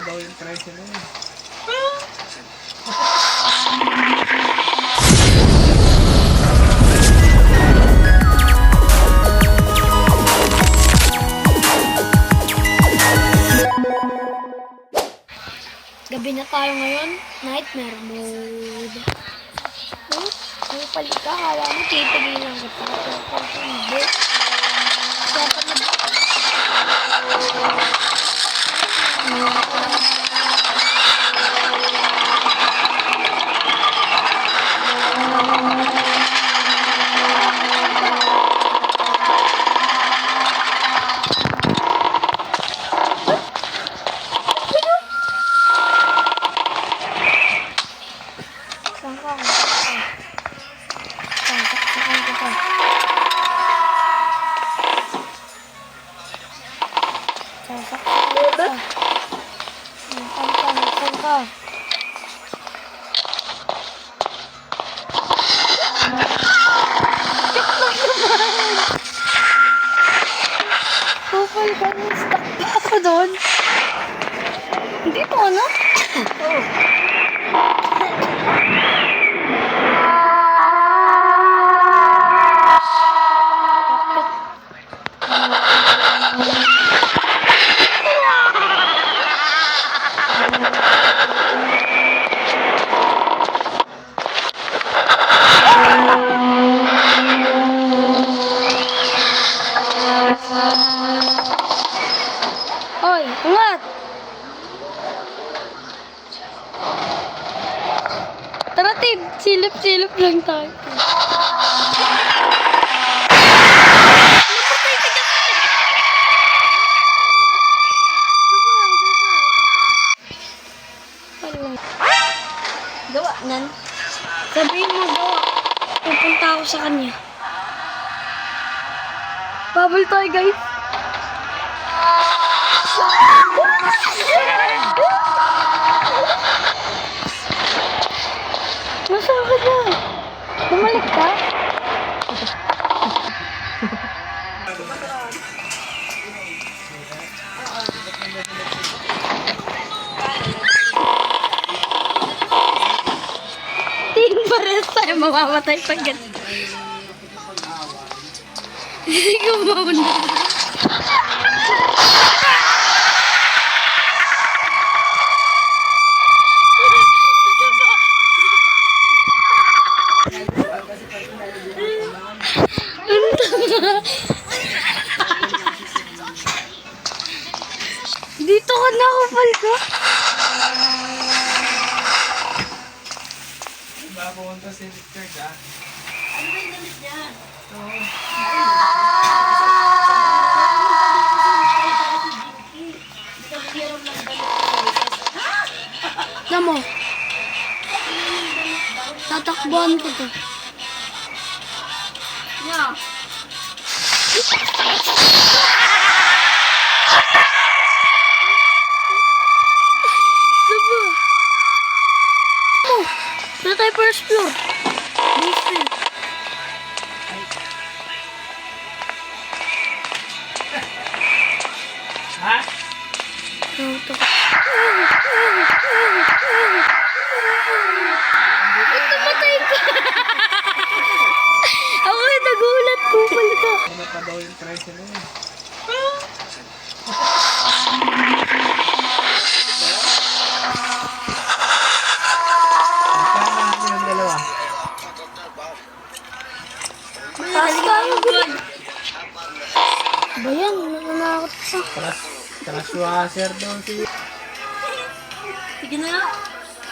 daw yung price na yun. Gabi na tayo ngayon. Nightmare mode. Ano pali ka? Kala mo titigilan kita. Hindi. Dapat na... Kupal ka, stuck pa ako doon. Hindi to ano? Oo. Hoy, angat! Tara, Tid. Silip-silip lang tayo. Gawa nan. Sabihin mo gawa. Pupunta ako sa kanya. Bubble tayo, guys. Nasaan ka na? Bumalik ka? Tingin pa rin tayo mamamatay pag ganito. Hindi ko mauna. Dito ka na, kupal ka. Diba pumunta si Richard ah? Ano ba yung damit niya? Oo. Alam mo, tatakbuhan ko to. Yeah. Diba? Oh, na tayo first floor. Base floor. Ha? Ito. Tumatay ka. Ako yung nagulat, kupal ka. Ano pa daw yung price na yun? Magkano yung dalawa? Taas ka ang good. Ba yan? Nananakot pa. Trashwasher daw si... Sige na lang.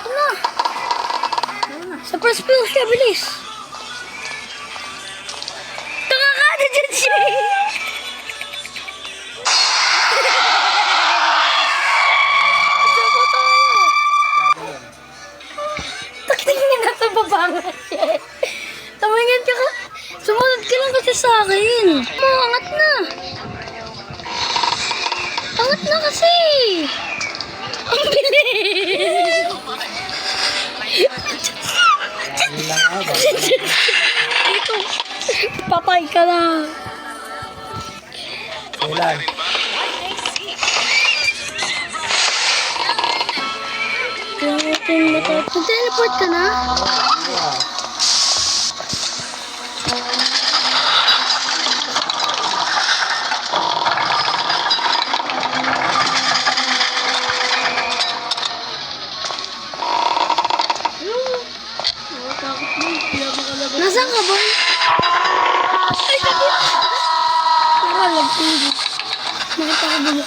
Ano? Sa first floor siya, bilis. Taka ka na dyan siya. Saan pa tayo? Tingnan na sa baba nga siya. Tumingin ka ka. Sumunod ka lang kasi sa akin. Angat na. Angat na kasi. Ang bilis. Dito. Patay ka na. Kailan? Mag-teleport ka na? Wow. Takot mo. Kaya makalabas. Nasaan ka, boy? Ay, sakit! Tara, lagpili. Nakita ko ba?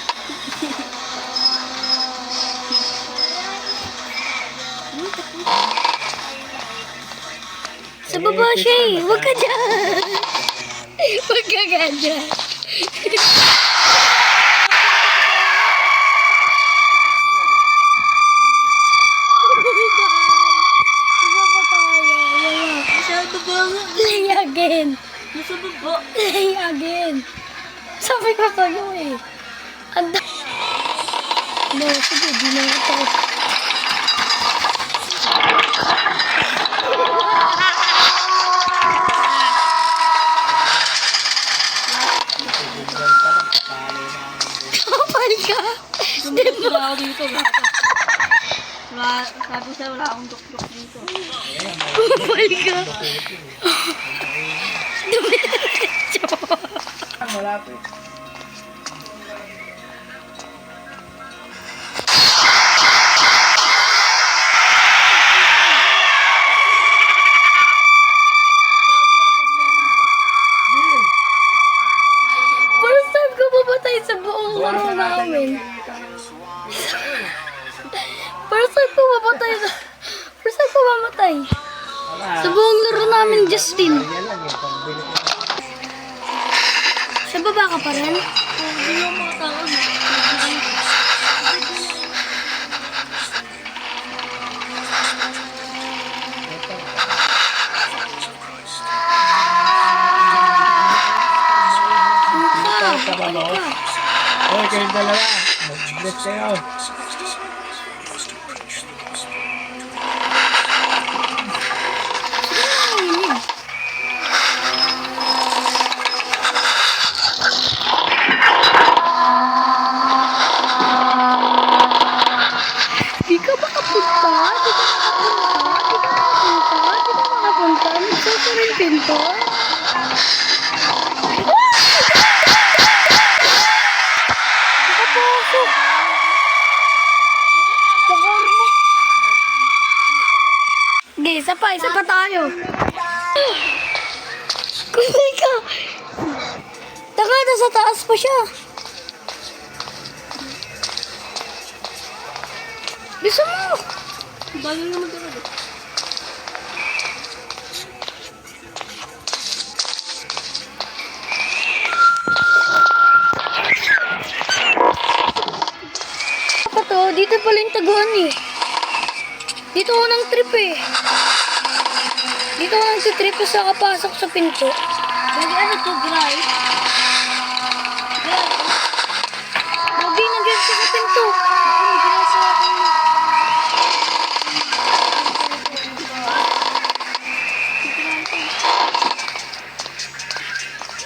Sa baba siya eh. Huwag ka dyan. Huwag ka dyan. Masyado ba nga? Play again. Nasa baba. Play again. Sabi ko sa'yo eh. Anda. No, sige, di na ito. Kapal ka. Dumukot ako dito. Sabi ko sa'yo, wala akong duk-duk dito. Kapal ka. Dumiretso. Malapit. First time ko mamatay sa buong laro namin. First time ko mamatay. First time ko mamatay. Sa buong laro namin, Justin. Yan lang yung pambili ko. Sa baba ka pa rin? Hindi yung mga tao na. Sa baba. Hoy, kayong dalawa. Mag-bless kayo. Di ka makapunta? Di ka makapunta? Nagsasara yung pinto? Nakapasok! Nakarma! Okay, isa pa tayo. Kumay ka! Taka, nasa taas pa siya. Bisa mo! Bago naman talaga. Apa to? Dito pala yung taguan eh. Dito ako nang trip eh. Dito ako nang trip sa kapasok sa pinto. Pwede ano to, grind? Lagi nandiyan siya sa pinto.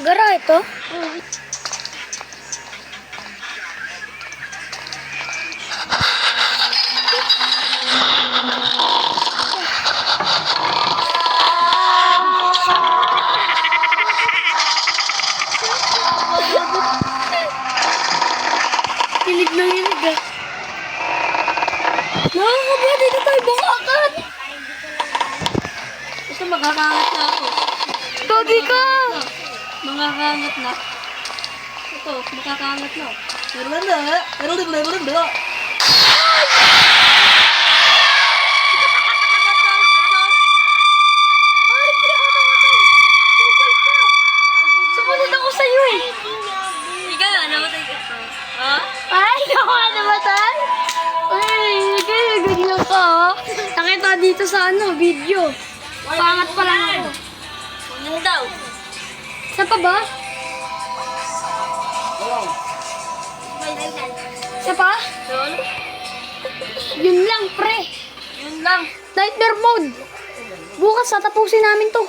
Gara ito? Hilig na hilig ah. Nakakaba, dito tayo bakakan. Ito, makakangat na ako. Togi ka! Makakangat na. Ito, makakangat na. Pero na. Ay, hindi ako namatay. Tupal ka. Sumunod ako sa'yo eh. Ikaw, namatay ka to. Ha? Ay, ako nga namatay. Uy, ganyan ka oh. Nakita dito sa video. Pangat pa lang ako. Ano daw? Saan pa ba? Saan pa? Doon? Yun lang, pre. Yun lang. Nightmare mode. Bukas tatapusin namin to.